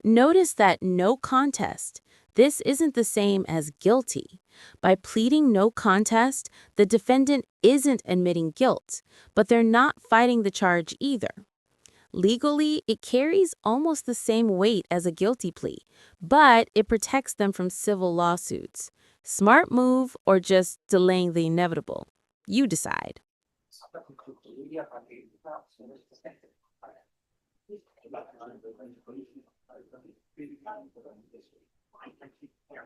Notice that no contest. This isn't the same as guilty. By pleading no contest, the defendant isn't admitting guilt, but they're not fighting the charge either. Legally, it carries almost the same weight as a guilty plea, but it protects them from civil lawsuits. Smart move or just delaying the inevitable? You decide.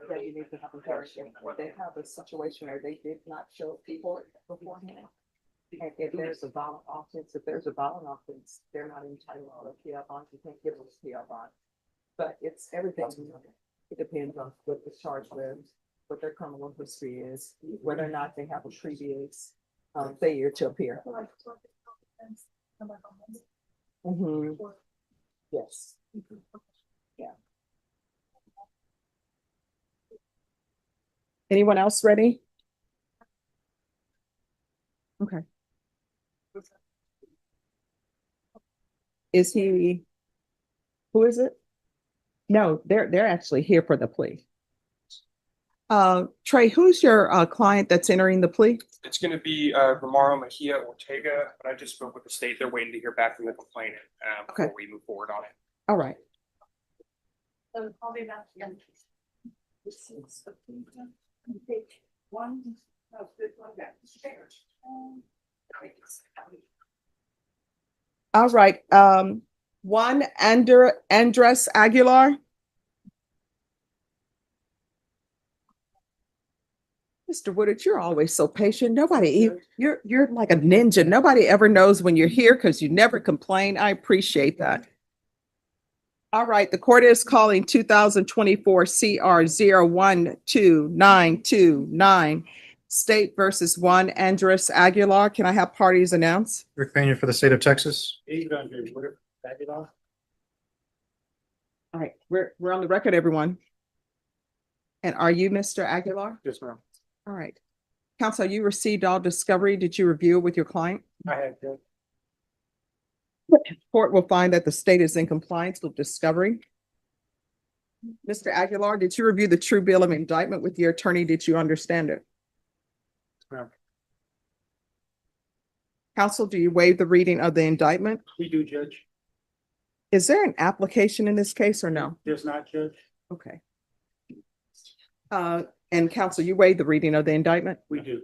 That you need to have a hearing. They have a situation where they did not show people beforehand. And if there's a violent offense, they're not entitled to a PL bond. You can't give them a PL bond. But it's everything. It depends on what the charge was, what their criminal history is, whether or not they have a previous failure to appear. Mhm. Yes. Yeah. Anyone else ready? Okay. Is he, who is it? No, they're actually here for the plea. Trey, who's your client that's entering the plea? It's going to be Romaro Mejia Ortega, but I just spoke with the state. They're waiting to hear back from the complainant before we move forward on it. All right. All right. Juan Andres Aguilar. Mr. Woodard, you're always so patient. You're like a ninja. Nobody ever knows when you're here because you never complain. I appreciate that. All right, the court is calling 2024 CR 012929 State versus Juan Andres Aguilar. Can I have parties announced? Rick Pena for the state of Texas. All right, we're on the record, everyone. And are you Mr. Aguilar? Yes, ma'am. All right. Counsel, you received all discovery. Did you review it with your client? I have. Court will find that the state is in compliance with discovery. Mr. Aguilar, did you review the true bill of indictment with your attorney? Did you understand it? Ma'am. Counsel, do you waive the reading of the indictment? We do, Judge. Is there an application in this case or no? There's not, Judge. Okay. And counsel, you waive the reading of the indictment? We do.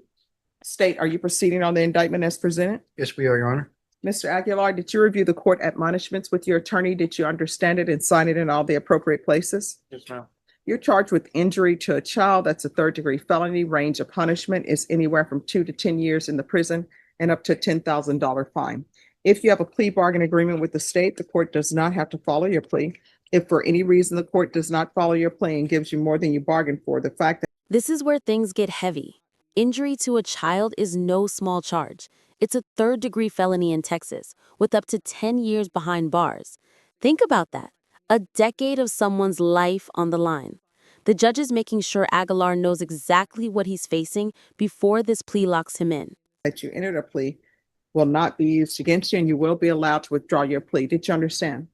State, are you proceeding on the indictment as presented? Yes, we are, Your Honor. Mr. Aguilar, did you review the court admonishments with your attorney? Did you understand it and sign it in all the appropriate places? Yes, ma'am. You're charged with injury to a child. That's a third-degree felony. Range of punishment is anywhere from 2 to 10 years in the prison and up to a $10,000 fine. If you have a plea bargain agreement with the state, the court does not have to follow your plea. If for any reason the court does not follow your plea and gives you more than you bargained for, the fact that This is where things get heavy. Injury to a child is no small charge. It's a third-degree felony in Texas, with up to 10 years behind bars. Think about that. A decade of someone's life on the line. The judge is making sure Aguilar knows exactly what he's facing before this plea locks him in. that you entered a plea will not be used against you and you will be allowed to withdraw your plea. Did you understand?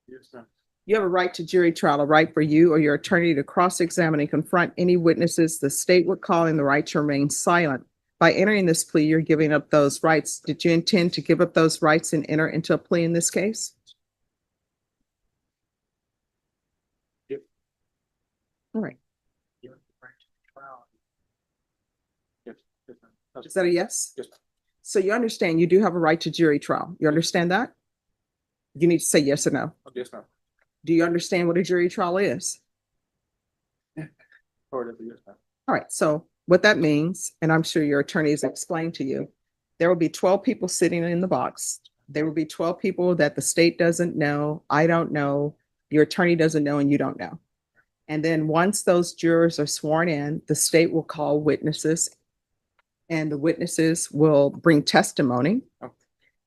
Yes, ma'am. You have a right to jury trial, a right for you or your attorney to cross-examine and confront any witnesses the state would call in, the right to remain silent. By entering this plea, you're giving up those rights. Did you intend to give up those rights and enter into a plea in this case? Yep. All right. You're right to trial. Yes, yes, ma'am. Is that a yes? Yes, ma'am. So you understand you do have a right to jury trial. You understand that? You need to say yes or no. Yes, ma'am. Do you understand what a jury trial is? Part of it, yes, ma'am. All right, so what that means, and I'm sure your attorney has explained to you, there will be 12 people sitting in the box. There will be 12 people that the state doesn't know, I don't know, your attorney doesn't know, and you don't know. And then once those jurors are sworn in, the state will call witnesses, and the witnesses will bring testimony. Okay.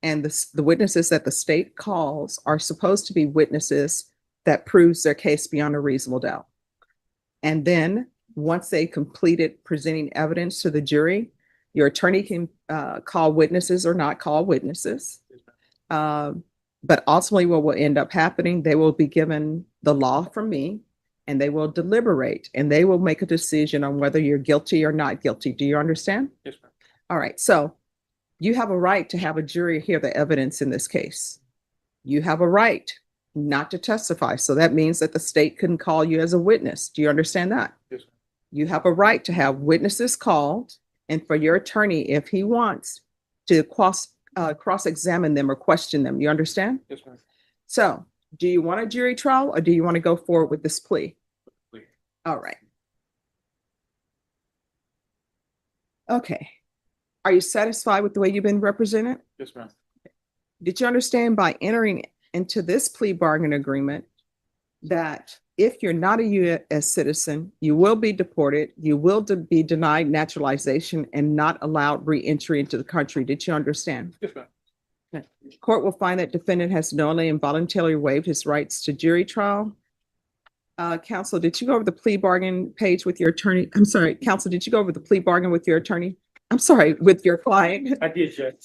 And the witnesses that the state calls are supposed to be witnesses that proves their case beyond a reasonable doubt. And then once they completed presenting evidence to the jury, your attorney can call witnesses or not call witnesses. But ultimately, what will end up happening, they will be given the law from me and they will deliberate and they will make a decision on whether you're guilty or not guilty. Do you understand? Yes, ma'am. All right. So you have a right to have a jury hear the evidence in this case. You have a right not to testify. So that means that the state couldn't call you as a witness. Do you understand that? Yes, ma'am. You have a right to have witnesses called and for your attorney, if he wants to cross-examine them or question them. You understand? Yes, ma'am. So do you want a jury trial or do you want to go forward with this plea? Plea. All right. Okay. Are you satisfied with the way you've been represented? Yes, ma'am. Did you understand by entering into this plea bargain agreement that if you're not a U.S. citizen, you will be deported, you will be denied naturalization and not allowed re-entry into the country? Did you understand? Yes, ma'am. Court will find that defendant has knowingly and voluntarily waived his rights to jury trial. Counsel, did you go over the plea bargain page with your attorney? I'm sorry, counsel, did you go over the plea bargain with your attorney? I'm sorry, with your client? I did, Judge.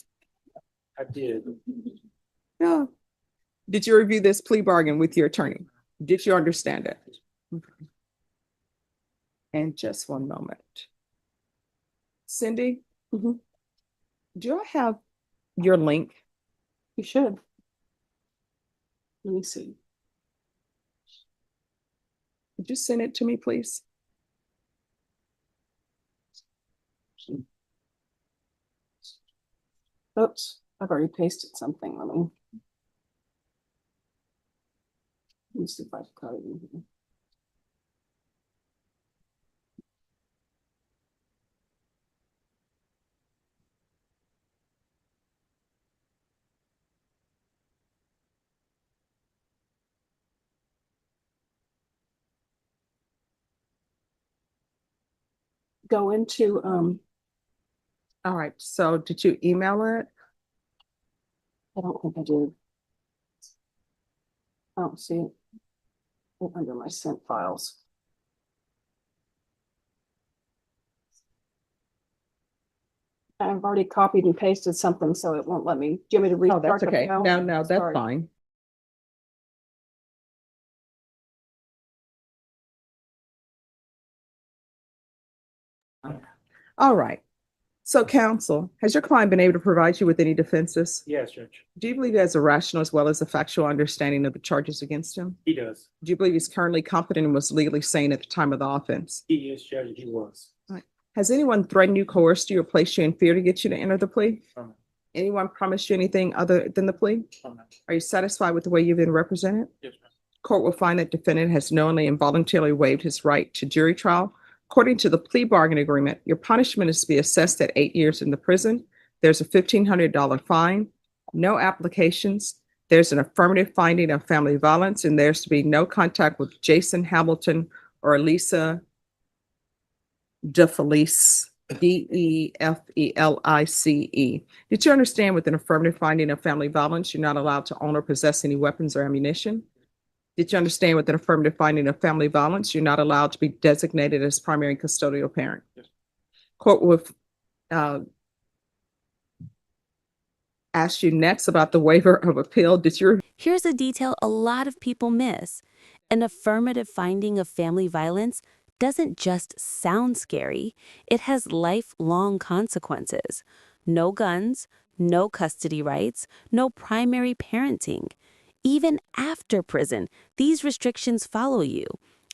I did. Yeah. Did you review this plea bargain with your attorney? Did you understand it? And just one moment. Cindy, do I have your link? You should. Let me see. Could you send it to me, please? Oops, I've already pasted something. Let me see if I've got it in here. Go into, All right, so did you email it? I don't think I did. I don't see it. Under my sent files. I've already copied and pasted something, so it won't let me. Do you want me to Oh, restart? that's the okay. file? No, that's Sorry. fine. All right. So counsel, has your client been able to provide you with any defenses? Yes, Judge. Do you believe he has a rational as well as a factual understanding of the charges against him? He does. Do you believe he's currently competent and was legally sane at the time of the offense? He is, Judge. He was. Has anyone threatened you, coerced you, or placed you in fear to get you to enter the plea? Um, Anyone promised you anything other than the plea? Are you satisfied with the way you've been represented? Yes, ma'am. Court will find that defendant has knowingly and voluntarily waived his right to jury trial. According to the plea bargain agreement, your punishment is to be assessed at 8 years in the prison. There's a $1,500 fine, no applications. There's an affirmative finding of family violence, and there's to be no contact with Jason Hamilton or Lisa DeFelice, DeFelice. Did you understand with an affirmative finding of family violence, you're not allowed to own or possess any weapons or ammunition? Did you understand with an affirmative finding of family violence, you're not allowed to be designated as primary custodial parent? Yes. Court will ask you next about the waiver of appeal. Did you? Here's a detail a lot of people miss. An affirmative finding of family violence doesn't just sound scary, it has lifelong consequences. No guns, no custody rights, no primary parenting. Even after prison, these restrictions follow you.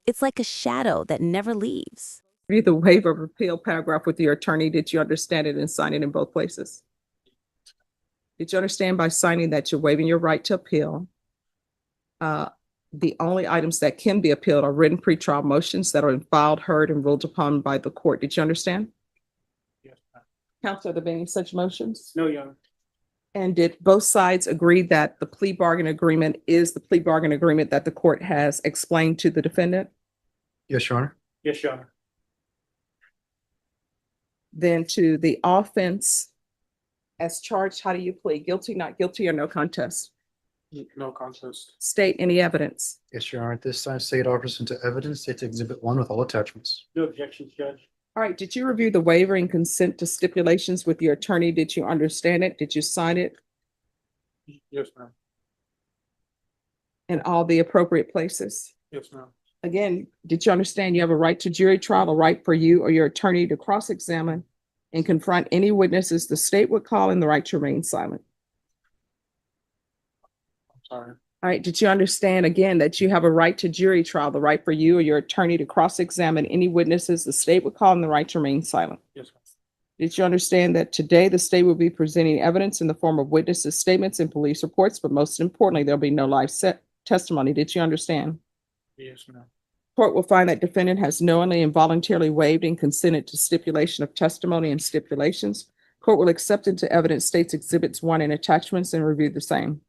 It's like a shadow that never leaves. Read the waiver of appeal paragraph with your attorney. Did you understand it and sign it in both places? Did you understand by signing that you're waiving your right to appeal? The only items that can be appealed are written pretrial motions that are filed, heard, and ruled upon by the court. Did you understand? Yes, ma'am. Counsel, are there been any such motions? No, Your Honor. And did both sides agree that the plea bargain agreement is the plea bargain agreement that the court has explained to the defendant? Yes, Your Honor. Yes, Your Honor. Then to the offense as charged, how do you plead? Guilty, not guilty, or no contest? No contest. State any evidence. Yes, Your Honor. At this time, state offers into evidence, State's Exhibit 1 with all attachments. No objections, Judge. All right, did you review the waiver and consent to stipulations with your attorney? Did you understand it? Did you sign it? Yes, ma'am. in all the appropriate places? Yes, ma'am. Again, did you understand you have a right to jury trial, a right for you or your attorney to cross-examine and confront any witnesses the state would call, and the right to remain silent? I'm sorry. All right, did you understand again that you have a right to jury trial, the right for you or your attorney to cross-examine any witnesses the state would call, and the right to remain silent? Yes, ma'am. Did you understand that today the state will be presenting evidence in the form of witnesses' statements and police reports, but most importantly, there'll be no live testimony? Did you understand? Yes, ma'am. Court will find that defendant has knowingly and voluntarily waived and consented to stipulation of testimony and stipulations. Court will accept into evidence state's exhibits 1 and attachments and review the same.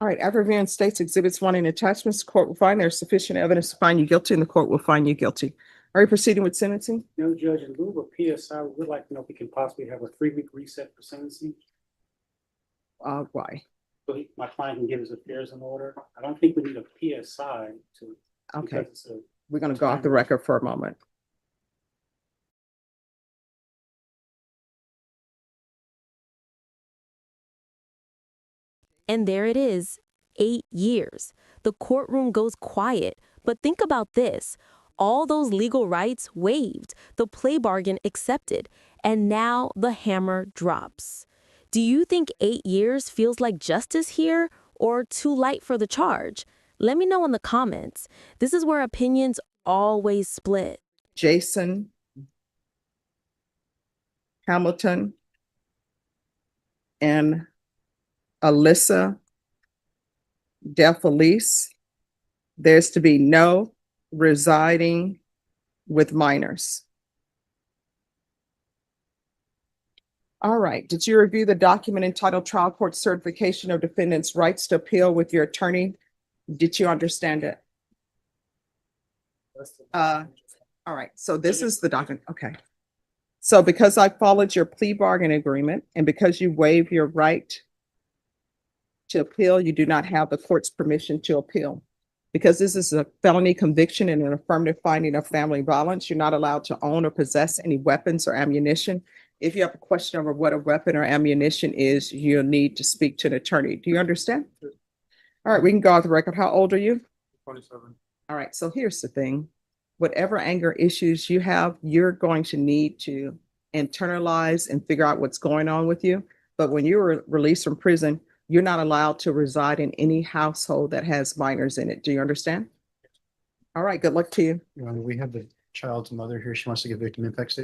All right, after reviewing state's exhibits 1 and attachments, the court will find there's sufficient evidence to find you guilty, and the court will find you guilty. Are you proceeding with sentencing? No, Judge, in lieu of PSI, we would like to know if we can possibly have a 3-week reset for sentencing. Why? So my client can get his affairs in order. I don't think we need a PSI to. Okay, because it's a- we're going to go off the record for a moment. And there it is, 8 years. The courtroom goes quiet. But think about this. All those legal rights waived, the plea bargain accepted, and now the hammer drops. Do you think 8 years feels like justice here, or too light for the charge? Let me know in the comments. This is where opinions always split. Jason Hamilton and Alyssa DeFelice, there's to be no residing with minors. All right, did you review the document entitled Trial Court Certification of Defendant's Rights to Appeal with your attorney? Did you understand it? All right, so this is the document, okay. So because I followed your plea bargain agreement and because you waive your right to appeal, you do not have the court's permission to appeal. Because this is a felony conviction and an affirmative finding of family violence, you're not allowed to own or possess any weapons or ammunition. If you have a question over what a weapon or ammunition is, you'll need to speak to an attorney. Do you understand? All right, we can go off the record. How old are you? 27. All right, so here's the thing. Whatever anger issues you have, you're going to need to internalize and figure out what's going on with you. But when you're released from prison, you're not allowed to reside in any household that has minors in it. Do you understand? All right, good luck to you. We have the child's mother here. She wants to give victim impact statement.